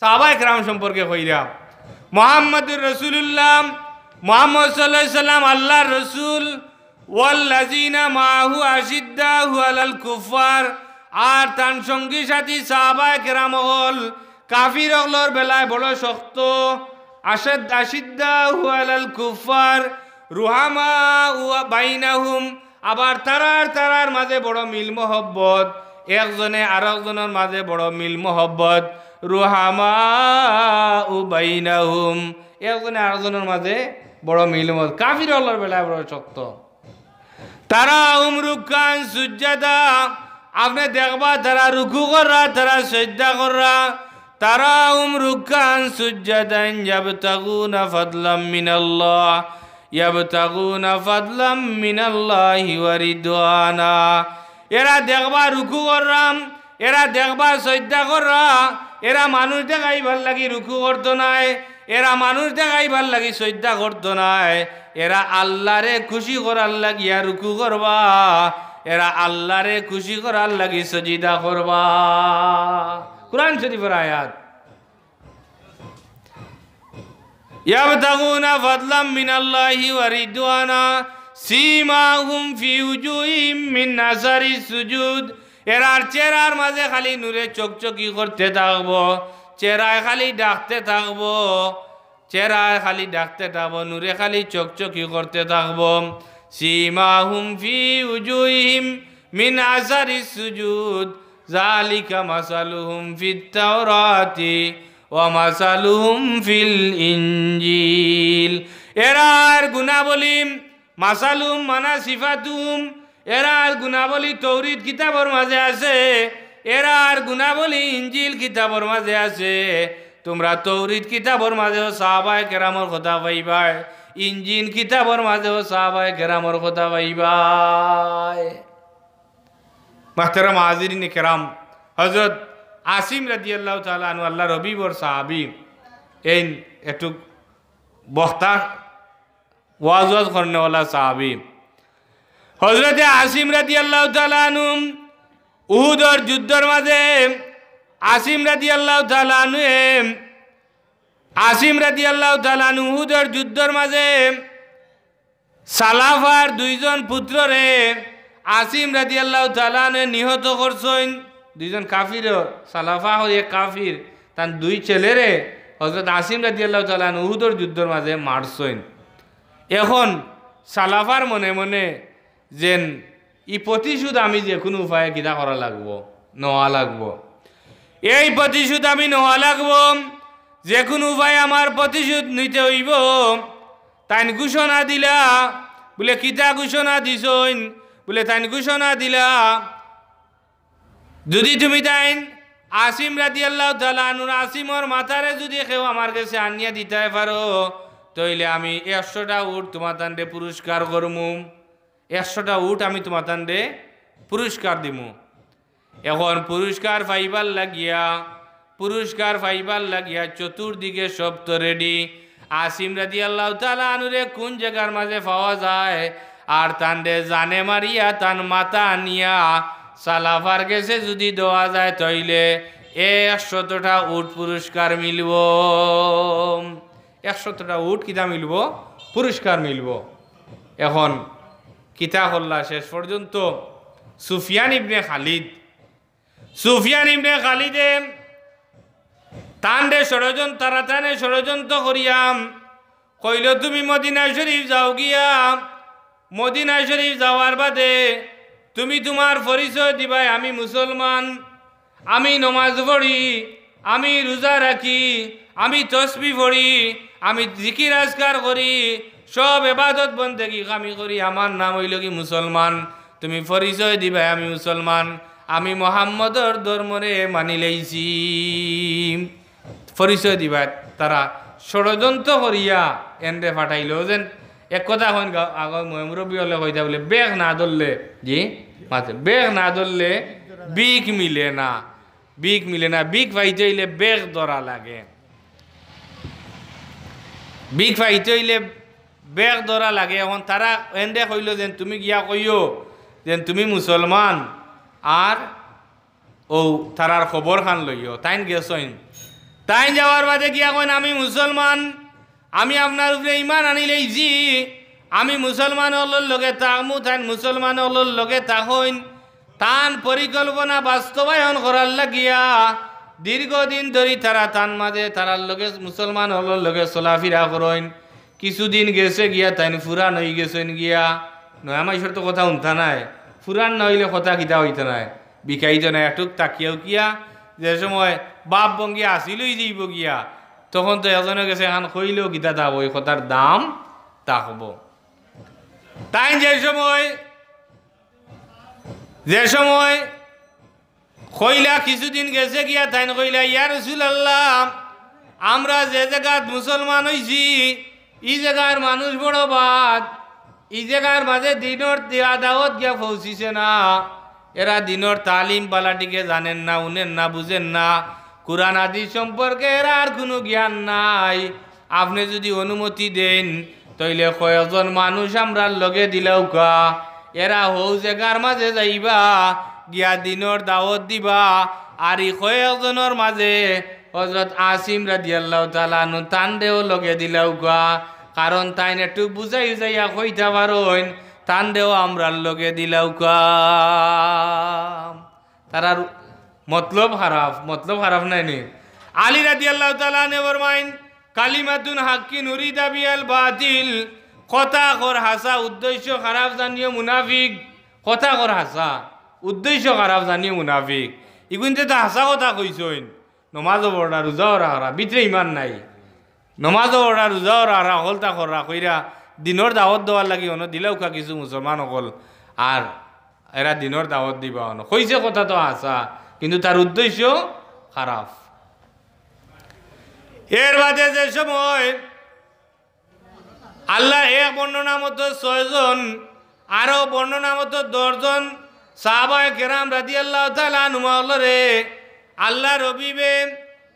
সাহাবায়ে কেরাম সম্পর্কে কইরা মুহাম্মদুর রাসূলুল্লাহ মুহাম্মদ সাল্লাল্লাহু আলাইহি সাল্লাম আল্লাহর রাসূল ওয়াল্লাযিনা মাহু আশিদ্দাহু আলাল কুফার আর তার সঙ্গী সাথী সাহাবায়ে কেরাম হল কাফির হলর বেলায় বড় শক্ত আশিদ্দাহু আলাল কুফার রুহামা বাইনাহুম আবার তারার মাঝে বড় মিল মহব্বত একজনে আরেকজনের মাঝে বড় মিল মহব্বত রুহামা বাইনাহুম একজনে আরেকজনের মাঝে বড় মিল মহব্বত কাফির হলর বেলায় বড় শক্ত তারা রুকান সুজ্জাদা আপনি দেখবা তারা রুকু কররা তারা সিজদা কররা তারা রুকান সুজ্জাদান ইয়াবতাগুনা ফাদলাম মিনাল্লাহ ইয়াবতাগুনা ফাদলাম মিনাল্লাহি ওয়া রিদওয়ানা এরা দেখবা রুকু কররাম এরা দেখবা সিজদা কররা এরা মানুষ দেখাইবার লাগি রুকু করতো নাই এরা মানুষ দেখাইবার লাগি সিজদা করতো নাই এরা আল্লাহরে খুশি করার লাগিয়া রুকু করবা এরা আল্লাহরে খুশি করার লাগি সজিদা করবা কুরআন শরীফের আয়াত ইয়াবতাগুনা ফাদলাম মিনাল্লাহি ওয়া রিদওয়ানা সীমাহুম ফি উজুহিম মিন আসারি সুজুদ এরার চেহারার মাঝে খালি নূরে চকচকি করতে থাকবো চেহারায় খালি ডাকতে থাকবো চেহারায় খালি ডাকতে থাকবো নূরে খালি চকচকি করতে থাকবো সীমাহুম ফি উজুহিম মিন আসারি সুজুদ যালিকা মাসালুহুম ফিত তাওরাতি ওয়া মাসালুহুম ফিল ইনজিল এরার গুণাবলী মাসালুম মানা সিফাতুম এরার গুণাবলী তৌরিত কিতাবের মাঝে আছে এরার গুণাবলী ইনজিল কিতাবের মাঝে আছে তোমরা তৌরিত কিতাবের মাঝেও সাহাবায়ে কেরামের কথা পাইবা ইনজিল কিতাবের মাঝেও সাহাবায়ে কেরামের কথা পাইবা মুহতারাম হাজিরিন কেরাম হযরত আসিম রাদিয়াল্লাহু তাআলা আনহু আল্লাহর হাবিবর সাহাবী এই একটু বক্তা ওয়াজ করনেওয়ালা সাহাবী হযরত আসিম রাদিয়াল্লাহু তাআলা আনহু উহুদের যুদ্ধের মাঝে আসিম রাদিয়াল্লাহু তাআলা আনহু উহুদের যুদ্ধের মাঝে সালাফার দুইজন পুত্ররে আসিম রাদিয়াল্লাহু তাআলা আনহু নিহত করছেন দুইজন কাফির সালাফা হয়ে কাফির তার দুই ছেলেরে হযরত আসিম রাদিয়াল্লাহু তাআলা আনহু উহুদের যুদ্ধের মাঝে মারছেন এখন সালাফার মনে মনে যেন ই প্রতিশোধ আমি যে কোনো উপায়ে কিনা করা লাগবো নেওয়া লাগবো এই প্রতিশোধ আমি নেওয়া লাগবো যে কোনো উপায়ে আমার প্রতিশোধ নিতে হইব তাই ঘোষণা দিলা বলে কিতা ঘোষণা দিছইন বলে তাই ঘোষণা দিলা যদি তুমি তাইন আসিম রাদিয়াল্লাহু তাআলা আনহু আসিমর মাথারে যদি কেউ আমার কাছে আনিয়া দিতে পারো তাইলে আমি 100টা উট তোমার তান্ডে পুরস্কার করমু 100টা উট আমি তোমার তান্ডে পুরস্কার দিমু এখন পুরস্কার পাইবার লাগিয়া চতুর্দিকে সব তো রেডি আসিম রাদিয়াল্লাহু তাআলা আনহুরে কোন জায়গার মাঝে পাওয়া যায় আর তান্ডে জানে মারিয়া তান মাথা নিয়া সালাফার কাছে যদি দেওয়া যায় তাইলে 100টা উট পুরস্কার মিলব 100টা উট কিতা মিলব পুরস্কার মিলব এখন কিতা হল্লা শেষ পর্যন্ত সুফিয়ান ইবনে খালিদে তান্ডে ষড়যন্ত্র করিয়াম কইল তুমি মদিনা শরীফ যাও গিয়া মদিনা শরীফ যাওয়ার বাদে তুমি তোমার পরিচয় দিবাই আমি মুসলমান আমি নমাজ পড়ি আমি রোজা রাখি আমি তসবিহ পড়ি আমি জিকির আজকার করি সব ইবাদত বন্দেগি আমি করি আমার নাম হইল কি মুসলমান তুমি পরিচয় দিবাই আমি মুসলমান আমি মুহাম্মদর ধর্মরে মানি লইছি পরিচয় দিবা তারা ষড়যন্ত্র করিয়া এন্ডে ফাটাইল যেন এক কথা হন আগ মুরব্বী হলে কইতা বলে বেগ না ধরলে জি মাঝে বেগ না ধরলে বিক মিলে না বিক পাইতে হইলে বেগ ধরা লাগে বিক পাইতে হইলে বেগ ধরা লাগে এখন তারা এন্ডে কইল যেন তুমি গিয়া কইও যেন তুমি মুসলমান আর ও তারার খবর খান লইও তাইন গেছইন তাই যাওয়ার বাদে গিয়া কইন আমি মুসলমান, আমি আপনার উপরে ইমান আনি লইছি, আমি মুসলমান হলোর লগে তাকমু, তাই মুসলমান হলোর লগে তাকইন। তান পরিকল্পনা বাস্তবায়ন করার লাগিয়া দীর্ঘদিন ধরে তারা তান মাঝে তারার লগে মুসলমান হলোর লগে চলাফেরা করেন। কিছুদিন গেছে গিয়া তাই ফুরান হয়ে গেছেন গিয়া, নয়া মাইসের তো কথা শুনতা নাই, ফুরান নইলে কথা কিতা হইতে নাই, বিকাইতে নাই একটুক তাকিয়াও কিয়া। যে সময় বাপ বঙ্গিয়া আসিলই যাইব গিয়া, তখন তো এজনে গেছে এখন কইলেও গীতা দাব ওই কথার দাম তাকব। তাই যে সময় কইলা কিছুদিন গেছে গিয়া তাই কইলা ইয়া রাসূলুল্লাহ, আমরা যে জায়গাত মুসলমান হইছি এই জায়গার মানুষ বড় বাদ, এই জায়গার মাঝে দিনর দাওয়াত গিয়া পৌঁছিছে না, এরা দিনর তালিম পালাটিকে জানেন না, উনেন না, বুঝেন না, কুরআন হাদিস সম্পর্কে এরা আর কোনো জ্ঞান নাই। আপনি যদি অনুমতি দেন তাইলে কয়েকজন মানুষ আমরা লগে দিলাও কা, এরা হৌ জায়গার মাঝে যাইবা গিয়া দিনর দাওয়াত দিবা। আর এই কয়েকজনের মাঝে হযরত আসিম রাদিয়াল্লাহু তাআলা আনহু তানদেও লগে দিলাও কা, কারণ তাই একটু বুঝাই যাইয়া কইতা পারেন তানদেও আমরা লগে দিলাও কা। তারার মতলব খারাপ নাই নি। আলী রাদিয়াল্লাহু তাআলা আনহু ফরমাইন কালিমাতুন হাক্কিন উরিদা বিল বাতিল, কথা কর হাসা উদ্দেশ্য খারাপ জানিও মুনাফিক, কথা কর হাসা উদ্দেশ্য খারাপ জানিও মুনাফিক। ইগুনতে তো হাসা কথা কইছইন, নমাজও পড়া রোজাও রাখা, ভিতরে ইমান নাই, নমাজও পড়া রোজাও রাখা, হলতা করা কইরা দিনের দাওয়াত দেওয়ার লাগি অন দিলেও কা কিছু মুসলমান সকল, আর এরা দিনের দাওয়াত দিবা অন কইছে কথা তো হাসা, কিন্তু তার উদ্দেশ্য খারাপ। এর বাদে যে সময় আল্লাহ এক বর্ণনা মতো 6 জন, আরো বর্ণনা মতো 10 জন সাহাবায়ে কেরাম রাদিয়াল্লাহু তাআলা আনহুরে আল্লাহ রবিবে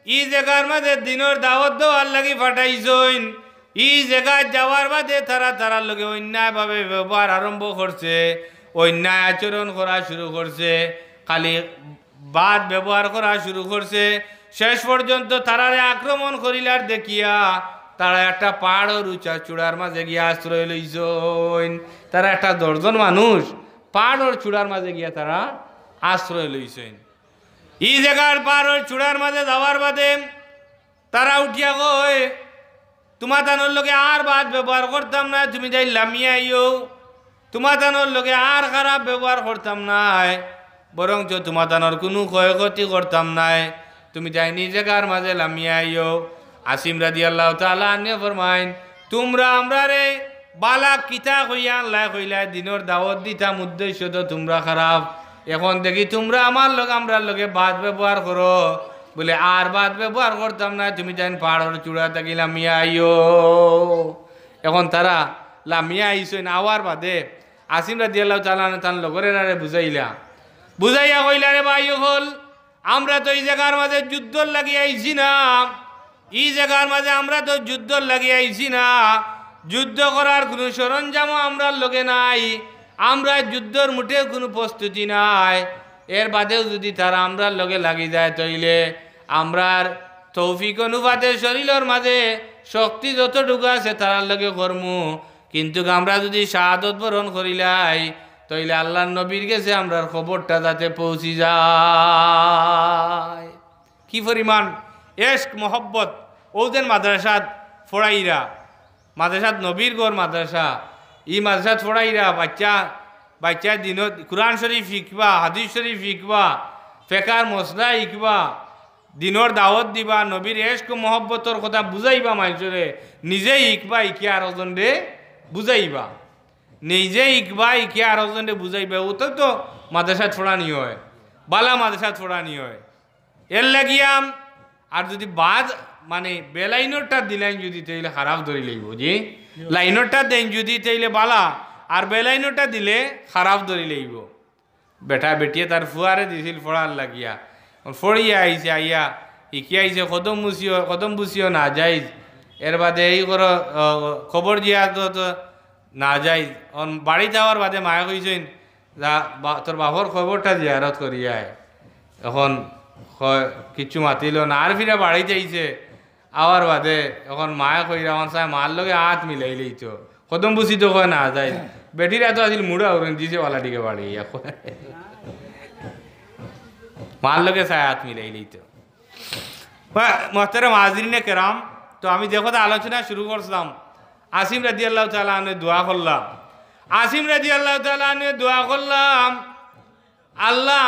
ই জায়গার মাঝে দিনের দাওয়াত দেওয়ার লাগি পাঠাইছেন। ই জায়গায় যাওয়ার বাদে তারার লগে অন্যায়ভাবে ব্যবহার আরম্ভ করছে, অন্যায় আচরণ করা শুরু করছে, খালি বাদ ব্যবহার করা শুরু করছে। শেষ পর্যন্ত তারারে আক্রমণ করিলার দেখিয়া তারা একটা পাহাড়ের উঁচা চূড়ার মাঝে গিয়া আশ্রয় লইছেন। তারা একটা 10 জন মানুষ পাহাড়ের চূড়ার মাঝে গিয়া তারা আশ্রয় লইছেন। এই জায়গার পাহাড়ের চূড়ার মাঝে যাওয়ার বাদে তারা উঠিয়া কয় তোমার তানোর লগে আর বাদ ব্যবহার করতাম না, তুমি যাই লামিয়া আইও, তোমার তানোর লগে আর খারাপ ব্যবহার করতাম নাই, বরঞ্চ তোমার তানোর কোনো ক্ষয়ক্ষতি করতাম নাই, তুমি যাই নিজ জায়গার মাঝে লামিয়া আইও। আসিম রাদিয়াল্লাহু তাআলা আনহু ফরমাইন তোমরা আমরা রে বালা কিতা কইয়া আল্লাহ কইলা দিনের দাওয়াত দিতাম, উদ্দেশ্য তো তোমরা খারাপ, এখন দেখি তোমরা আমরার লগে বাদ ব্যবহার করো, বলে আর বাদ ব্যবহার করতাম না, তুমি যাই পাহাড়ের চূড়া থাকি লামিয়া আইও। এখন তারা লামিয়া আইসেন, আওয়ার বাদে আসিম রাদিয়াল্লাহু তাআলা তার লগরেরারে বুঝাইয়া কইলা রে ভাই হল আমরা তো এই জায়গার মাঝে যুদ্ধ লাগিয়ে আইছি না, এই জায়গার মাঝে আমরা তো যুদ্ধ লাগিয়ে আইছি না, যুদ্ধ করার কোনো সরঞ্জামও আমরা লগে নাই, আমরা যুদ্ধর মুঠে কোনো প্রস্তুতি নাই। এর বাদেও যদি তারা আমরা লগে লাগি যায় তাইলে আমরার তৌফিক অনুপাতে শরীরের মাঝে শক্তি যতটুকু আছে তার লগে কর্মু, কিন্তু আমরা যদি শাহাদত বরণ করিলাই তাইলে আল্লাহর নবীর কাছে আমরার খবরটা যাতে পৌঁছি যায়। কি পরিমাণ এশক মোহব্বত ওদের মাদ্রাসাত ফড়াইরা, মাদ্রাসাত নবীর গড় মাদ্রাসা, ই মাদ্রাসাত ফড়াইরা বাচ্চা দিনত কুরআন শরীফ শিখবা, হাদিস শরীফ শিখবা, ফেকার মশলা শিখবা, দিনের দাওয়াত দিবা, নবীর এশক মোহব্বতর কথা বুঝাইবা, মানুষরে নিজে শিখবা, ইকে আর ওজনে বুঝাইবা, নিজে শিখবা, ইকে আর ওজনে বুঝাইবা। ওটা তো মাদ্রাসাত ফড়ানি হয়, বালা মাদ্রাসাত ফড়ানি হয়। এর লাগিয়াম আর যদি বাদ মানে বেলাইনরটা দিলেন যদি তাইলে খারাপ ধরে লইব, যে লাইনরটা দেন যদি তাইলে বালা, আর বেলাইনরটা দিলে খারাপ ধরে লইব। বেটা বেটিয়ে তার ফুয়ারে দিছিল ফড়ার লাগিয়া, ফড়িয়া আইছে, আইয়া শিখি আইছে কদম বুঝিও না যাই, এর বাদে এই করো খবর দিয়া তো না যাই। বাড়ি যাওয়ার বাদে মায়া কইছেন তোর বাপর খবরটা জিয়ারত করিয়ায়। এখন কিছু মাতিল না, আর ফিরে বাড়িতে আইছে। আবার বাদে এখন মায়ে কইরা আমার সাহেব মার লগে হাত মিলাইলেই তো কদম বুঝি তো কয় না যায়। বেটিরা তো আসিল মুড়া ওরেন দিছে ওয়ালাটিকে বাড়ি, মার লগে চায় হাত মিলাইলেই তো। মোহতারাম হাজরিনে কেরাম, তো আমি যে কথা আলোচনা শুরু করছিলাম, আসিম রাদিয়াল্লাহু তাআলা আনহু দোয়া করলাম। আসিম রাদিয়াল্লাহু তাআলা আনহু দোয়া করলাম, আল্লাহ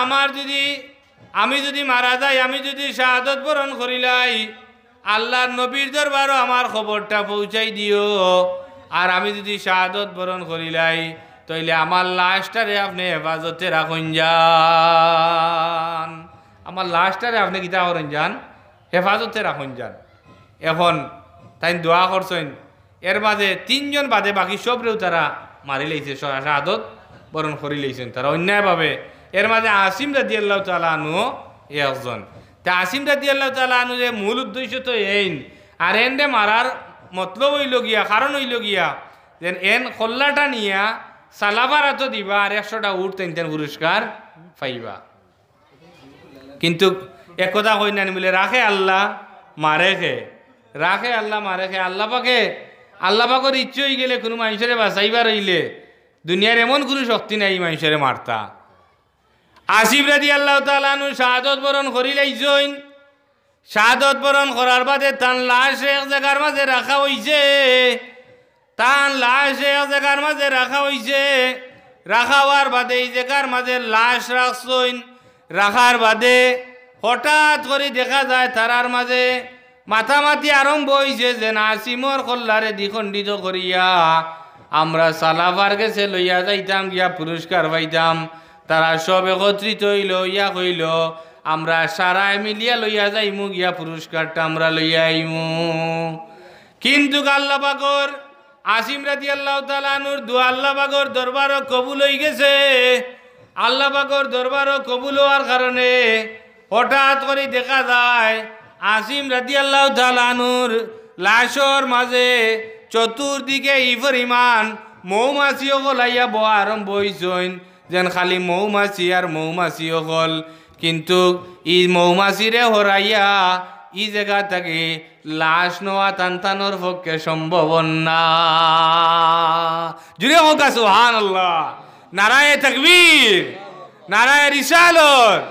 আমি যদি মারা যাই, আমি যদি শাহাদত বরণ করিলাই, আল্লাহর নবীর দরবারও আমার খবরটা পৌঁছাই দিও। আর আমি যদি শাহাদত বরণ করিলাই, তাইলে আমার লাশটারে আপনি হেফাজতে রাখুন যান, আমার লাশটারে আপনি কিতা করেন যান, হেফাজতে রাখুন যান। এখন তাই দোয়া করছেন, এর মাঝে 3 জন বাদে বাকি সবরেও তারা মারি লাইছে, শাহাদত বরণ করি লাইছেন তারা অন্যায়ভাবে। এর মাঝে আসিম রাদিয়াল্লাহু তাআলা আনহু একজন। তা আসিম রাদিয়াল্লাহু তাআলা আনহু যে মূল উদ্দেশ্য তো এইন, আর এনডে মারার মতলব হইল গিয়া, কারণ হইল গিয়া যে এন কল্লাটা নিয়া সালাবারা তো দিবা আর 100টা উঠ তেন পুরস্কার পাইবা। কিন্তু এক কথা কই না বলে রাখে আল্লাহ মারে খে, রাখে আল্লাহ মারে খে। আল্লাহ পাকের ইচ্ছে হয়ে গেলে কোনো মানুষের বাঁচাইবার হইলে দুনিয়ার এমন কোনো শক্তি নাই মানুষের মারতা। আসিফ রাদিয়াল্লাহু তাআলা আনহু শাহাদত বরণ করি লাইছেন। শাহাদত বরণ করার বাদে তার লাশ এক জায়গার মাঝে রাখা হইছে, রাখা হওয়ার বাদে এই জায়গার মাঝে লাশ রাখছেন। রাখার বাদে হঠাৎ করে দেখা যায় তারার মাঝে মাথামাতি আরম্ভ হয়েছে যে আসিমর কল্লারে দ্বিখণ্ডিত করিয়া আমরা সালাফার গেছে লইয়া যাইতাম, গিয়া পুরস্কার পাইতাম। তারা সব একত্রিত হইল, ইয়া কইল আমরা সারাই মিলিয়া লইয়া যাইমু, গিয়া পুরস্কারটা আমরা লইয়া আইমু। কিন্তু আল্লাহ পাকর আসিম রাদিয়াল্লাহু তাআলা আনহুর দোয়া আল্লাহ পাকর দরবারও কবুল হয়ে গেছে। আল্লাহ পাকর দরবারও কবুল হওয়ার কারণে হঠাৎ করে দেখা যায় আসিম রাদিয়াল্লাহু তাআলা আনহুর লাশর মাঝে চতুর্দিকে এই পরিমাণ মৌমাছিও গলাইয়া বয়া আরম্ভ হইছেন, যেন খালি মৌমাছি আর মৌমাছি হল। কিন্তু ই মৌমাছিরে হরাইয়া ই জায়গা থেকে লাশ নেওয়া টানটানোর পক্ষে সম্ভব না। জুড়ে হোক সুবহানাল্লাহ, নারায়ে তাকবীর, নারায়ে রিসালত,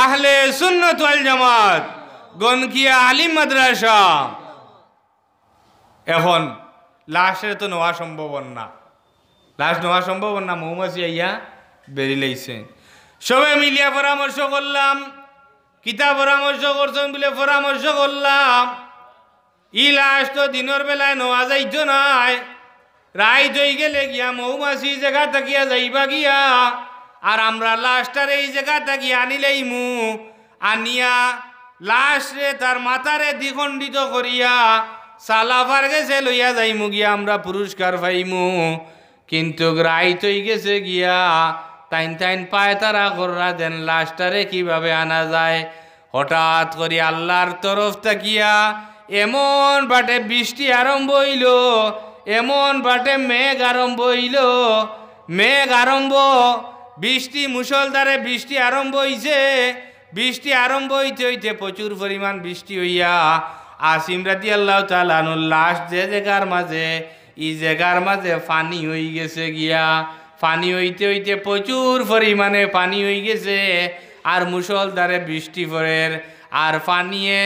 আহলে সুন্নাত ওয়াল জামাত, গনকিয়া আলিম মাদ্রাসা। এখন লাশের তো নেওয়া সম্ভব না, লাশ নেওয়া সম্ভব না, মৌমাছি আইয়া বেরিয়ে লাইছে। সবাই মিলিয়া পরামর্শ করলাম, কিতা পরামর্শ করছেন বলে পরামর্শ করলাম, ই লাশ তো দিনের বেলায় নেওয়া যাইতো নাই, রাইত হয়ে গেলে গিয়া মৌমাছি জায়গা তাকিয়া যাইবা গিয়া, আর আমরা লাশটার এই জায়গা তাকিয়া আনিলেইমু, আনিয়া লাশ রে তার মাথারে দ্বিখণ্ডিত করিয়া সালাফার গেছে লইয়া যাইমু, গিয়া আমরা পুরস্কার পাইমু। কিন্তু রাইত হয়ে গেছে গিয়া টাইন পায় তারা কররা দেন লাশটারে কিভাবে আনা যায়। হঠাৎ করে আল্লাহর তরফ তাকিয়া এমন বাটে বৃষ্টি আরম্ভ হইল, এমন বাটে মেঘ আরম্ভ হইল, বৃষ্টি মুষলধারে বৃষ্টি আরম্ভ হইছে। বৃষ্টি আরম্ভ হইতে হইতে প্রচুর পরিমাণ বৃষ্টি হইয়া আসিম রাদিয়াল্লাহু তাআলা আনহুর লাশ যে জায়গার মাঝে, এই জায়গার মাঝে পানি হয়ে গেছে গিয়া, পানি হইতে হইতে প্রচুর পরিমাণে পানি হয়ে গেছে, আর মুষলধারে বৃষ্টি পড়ের, আর পানিয়ে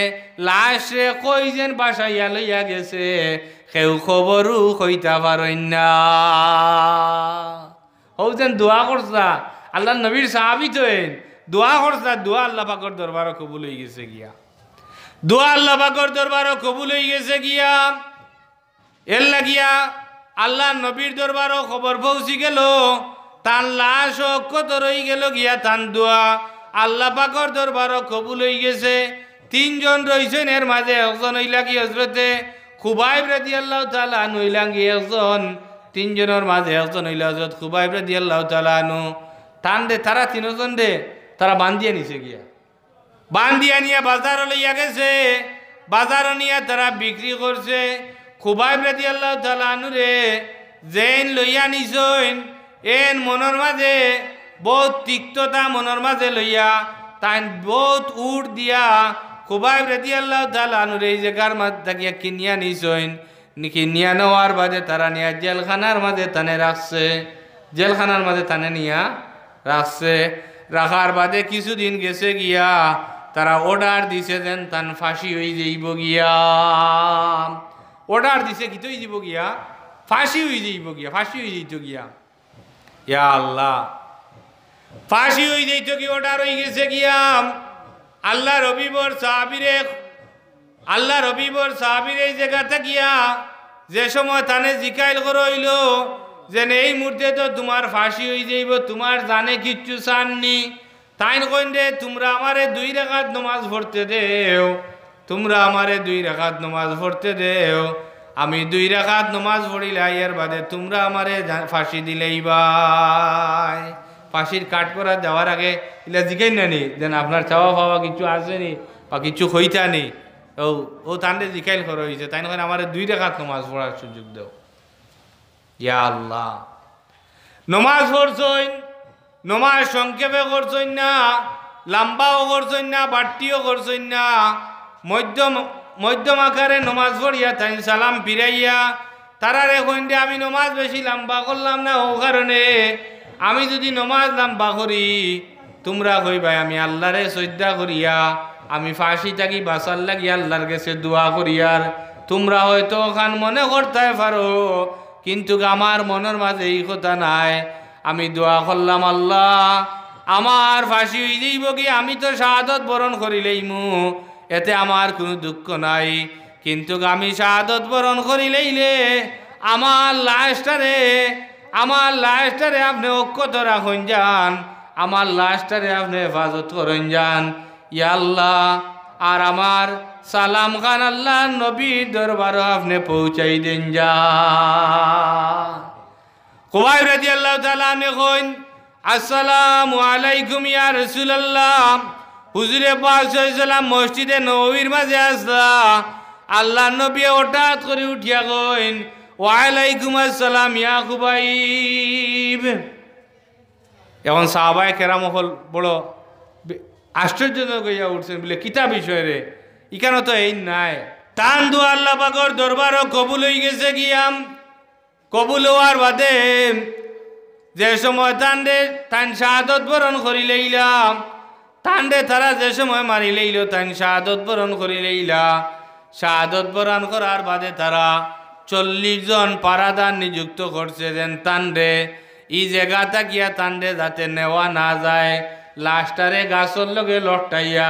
লাশে কই যেন বাসাইয়া লইয়া গেছে কেউ খবরও কইতা পারেন না। হও যেন দোয়া করছা, আল্লাহ নবীর সাহাবী তো দোয়া করছা, দোয়া আল্লাহ পাকের দরবারও কবুল হয়ে গেছে গিয়া, দোয়া আল্লাহ পাকের দরবারও কবুল হয়ে গেছে গিয়া। এর লাগিয়া আল্লাহ নবীর দরবারও খবর পৌঁছি গেল, তার লাশ অক্ষত রই গেল গিয়া, তান দোয়া আল্লাহ পাকের দরবারও কবুল হয়ে গেছে। 3 জন রইছেন, এর মাঝে একজন হইলা কি হযরতে খুবাইব রাদিয়াল্লাহু তাআলা আনহু হইলা কি একজন, 3 জনের মাঝে একজন হইলা হযরত খুবাইব রাদিয়াল্লাহু তাআলা আনহু। টান দে তারা 3 জন দে তারা বান্ধিয়া নিছে গিয়া, বান্ধিয়া নিয়ে বাজার লইয়া গেছে, বাজার নিয়ে তারা বিক্রি করছে। খুবাইব রাদিয়াল্লাহু তাআলা আনহু রে যেন লইয়া নিছেন, এন মনের মাঝে বহুত তিক্ততা মনের মাঝে লইয়া তাই বহুত উঠ দিয়া খুবাইব রাদিয়াল্লাহু তাআলা আনহুর এই জায়গার মধ্যে কিনিয়া নিছইন, কিনিয়া নেওয়ার বাদে তারা নিয়া জেলখানার মাঝে টানে রাখছে, জেলখানার মাঝে টানে নিয়া রাখছে। রাখার বাদে কিছুদিন গেছে গিয়া তারা অর্ডার দিছে যেন তান ফাঁসি হয়ে যাইব গিয়া, অর্ডার দিছে কি তো যাব গিয়া ফাঁসি হয়ে যাইব গিয়া, ফাঁসি হয়ে যাইত গিয়া। ইয়া আল্লাহ, ফাঁসি হয়ে যাইত কি অর্ডার হয়ে গেছে গিয়া। আল্লাহ রবিবর সাহাবীরে, আল্লাহ রবিবর সাহাবীর এই জায়গাতে গিয়া যে সময় তানে জিকাইল করে হইল যে এই মুহূর্তে তো তোমার ফাঁসি হয়ে যাইব, তোমার জানে কিচ্ছু চাননি। তাই কইন রে তোমরা আমারে 2 রাকাত নামাজ পড়তে দেও, তোমরা আমারে 2 রাকাত নামাজ পড়তে দেও, আমি 2 রাকাত নামাজ পড়িলাই এর বাদে তোমরা আমারে ফাঁসি দিলেই ভাই। ফাঁসির কাট করা যাওয়ার আগে এলা জিগাই না নি যেন আপনার চাওয়া পাওয়া কিছু আসেনি বা কিছু হইতা নি, ও তান্ডে জিকাইল করা হয়েছে, তাই না আমার 2 রাকাত নামাজ পড়ার সুযোগ দেও। ইয়া আল্লাহ, নমাজ পড়ছইন, নমাজ সংক্ষেপে করছইন না, লম্বাও করছইন না, বাট্টিও করছইন না, মধ্যম আকারে নমাজ পড়িয়া তাই সালাম ফিরাইয়া তারারে কইন আমি নমাজ বেশি লম্বা করলাম না, ও কারণে আমি যদি নমাজ লম্বা করি তোমরা কইবাই আমি আল্লাহরে শ্রদ্ধা করিয়া আমি ফাঁসি থাকি বাঁচার লাগি আল্লাহর কাছে দোয়া করিয়ার। তোমরা হয়তো ওখান মনে করতে পারো, কিন্তু আমার মনের মাঝে এই কথা নাই। আমি দোয়া করলাম আল্লাহ আমার ফাঁসি হয়ে যাইব কি, আমি তো শাহাদত বরণ করিলেইমু, এতে আমার কোনো দুঃখ নাই, কিন্তু আমি শাহাদত বরণ করিলেইলে আমার লাশটারে আপনি অক্ষত রাখুন যান, আমার লাশটারে আপনি হেফাজত করেন যান। ইয়া আল্লাহ, আর আমার সালাম খান আল্লাহ নবীর দরবারও আপনি পৌঁছাই দেন যান। খুবাইব রাদিয়াল্লাহু তাআলা আনহু কইন আসসালামু আলাইকুম ইয়া রাসূলুল্লাহ। হুজুরে পাক সাল্লাল্লাহু মসজিদে নববীর মাঝে আসলা, আল্লাহ নবী হঠাৎ করে উঠিয়া কইন ওয়া আলাইকুম আসসালাম ইয়া খুবাইব। এখন সাহাবায়ে কেরাম হল বড় আশ্চর্যজনক হইয়া উঠছেন, বলে কিতা বিষয় রে, ইখানে তো এই নাই। টান দু আল্লাহ পাকের দরবারও কবুল হয়ে গেছে গিয়াম। কবুল হওয়ার বাদে যে সময় তান শাহাদত বরণ করি লইলাম, তান্ডে তারা যে সময় মারি লইল তান শাহাদত বরণ করি লইলা। শাহাদত বরণ করার বাদে তারা 40 জন পারাদার নিযুক্ত করছে যেন তান্ডে এই জায়গাটা গিয়া তান্ডে যাতে নেওয়া না যায়, লাস্টারে গাছর লগে লট্টাইয়া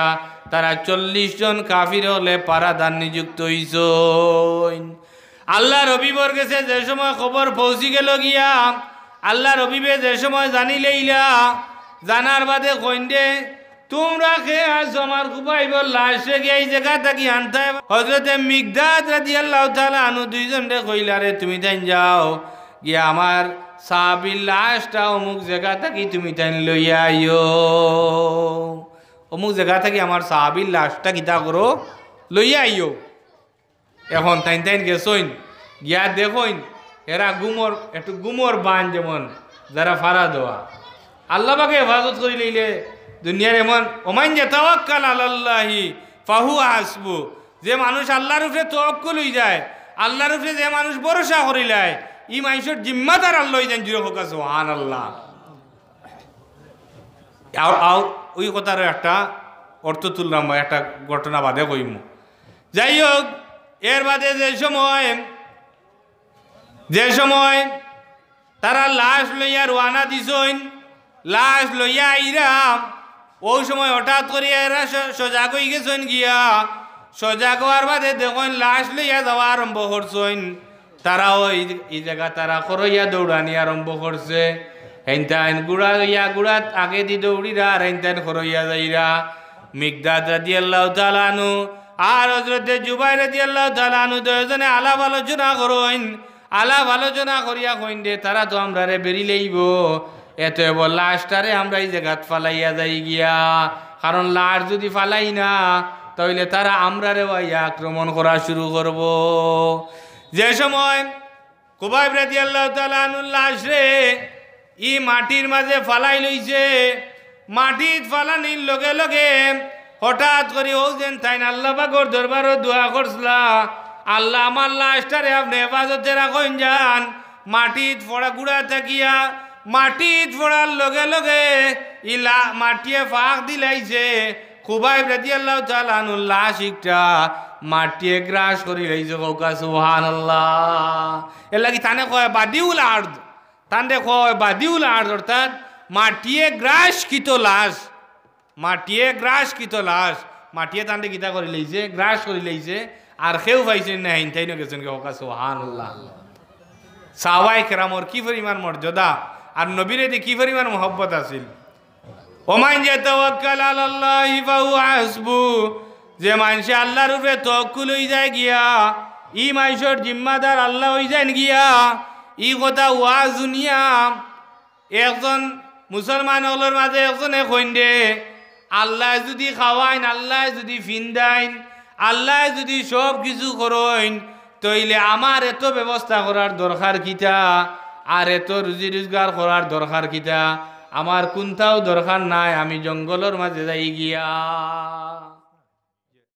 তারা 40 জন কাফির হলে পারাদার নিযুক্ত হইছ। আল্লাহ রবিবর গেছে যে সময় খবর পৌঁছি গেল গিয়া, আল্লাহ রবিবে যে সময় জানি লইলা, জানার বাদে কইন্ডে তোমরা খেয়ে আস আমার খুবাইবর লাশে গিয়ে এই জায়গা থাকি আনতে। হযরতে মিকদাদ রাদিয়াল্লাহু তাআলা আনহু 2 জনরে কইলা রে তুমি তাই যাও গিয়া আমার সাহাবীর লাশটা অমুক জায়গা থাকি তুমি তাই লইয়া আইও, অমুক জায়গা থাকি আমার সাহাবীর লাশটা কিতা করো লইয়া আইও। এখন তাইন গেছইন গিয়া দেখইন এরা একটু গুমর বান যেমন যারা ফারা দেওয়া, আল্লাহ পাকে হেফাজত করি লইলে দুনিয়ার এমন ওমান যে তাওয়াক্কাল আলাল্লাহি ফাহুয়া হাসবু, যে মানুষ আল্লাহর উপরে তাওয়াক্কুল হই যায়, আল্লাহর উপরে যে মানুষ ভরসা করিলায় ই মানুষের জিম্মাদার আল্লাহ যেন জুড়ে হোক সুবহানাল্লাহ। আর ওই কথার একটা অর্থ তুললাম, একটা ঘটনা বাদে কইম। যাই হোক, এর বাদে যে সময় তারা লাশ লইয়া রওনা দিছইন, লাশ লইয়া আইরাম, ওই সময় হঠাৎ করে এরা সজাগ হয়ে গেছেন গিয়া। সজাগ হওয়ার বাদে দেখুন লাশ লইয়া যাওয়া আরম্ভ করছেন। তারাও এই জায়গা তারা করইয়া দৌড়ানি আরম্ভ করছে। হেনতাইন গুড়াত আগে দি দৌড়িরা আর হেনতাইন করইয়া যাইরা। মিকদাদ রাদিয়াল্লাহু তাআলা আনহু আর হযরতে জুবাইর রাদিয়াল্লাহু তাআলা আনহু দুজনে আলাপ আলোচনা করেন। আলাপ আলোচনা করিয়া কইন দে তারা তো আমরা রে বেরি লইব, এত বল লাশটারে আমরা এই জায়গাত ফালাইয়া যাই গিয়া, কারণ লাশ যদি ফালাই না তাহলে তারা আমরা রে আক্রমণ করা শুরু করব। যে সময় খুবাইব রাদিয়াল্লাহু তাআলা আনহু লাশ রে ই মাটির মাঝে ফালাই লইছে, মাটিত ফালানির লগে লগে হঠাৎ করে ও যেন তাই আল্লাহ পাকর দরবারও দোয়া করছিলা, আল্লাহ আমার লাশটারে আপনি হেফাজতে রাখুন যান। মাটিত ফোড়া গুড়া থাকিয়া মাটিত ফোড়ার লগে লগে ইলা মাটিয়ে ফাঁক দিলাইছে। খুবাইব রাদিয়াল্লাহু তাআলা আনহুর লাশ একটা মাটিয়ে গ্রাস করি লাইছে। কওকা সুবহানাল্লাহ। এর লাগি তানে কয় বাদিউল আরদ, তানে কয় বাদিউল আরদ, অর্থাৎ মাটিয়ে গ্রাস কিতো লাশ, মাটিয়ে গ্রাস কিতো লাশ, মাটিয়ে তান্ডে কিতা করে লইছে, গ্রাস করে লইছে। আর কেউ পাইছেন না, হিনতাই না গেছেন। কওকা সুবহানাল্লাহ। সাহাবায়ে কেরামর কি পরিমাণ মর্যাদা আর নবীর এতে কি পরিমাণ মহব্বত আছিল। ওমান ইয়াতাওয়াক্কাল আলাল্লাহি ফাহুয়া হাসবু, যে মানুষে আল্লাহর উপরে তাওয়াক্কুল হই যায় গিয়া, ই মানুষের জিম্মাদার আল্লাহ হই যায় গিয়া। ই কথা ওয়াজ দুনিয়া একজন মুসলমান হলোর মাঝে একজনে কইন্দে, আল্লাহ যদি খাওয়াইন, আল্লাহ যদি ফিন্দাইন, আল্লাহ যদি সব কিছু করেন, তইলে আমার এত ব্যবস্থা করার দরকার কিতা, আর এত রুজি রোজগার করার দরকার কিতা? আমার কোনটাও দরকার নাই, আমি জঙ্গলের মাঝে যাই গিয়া।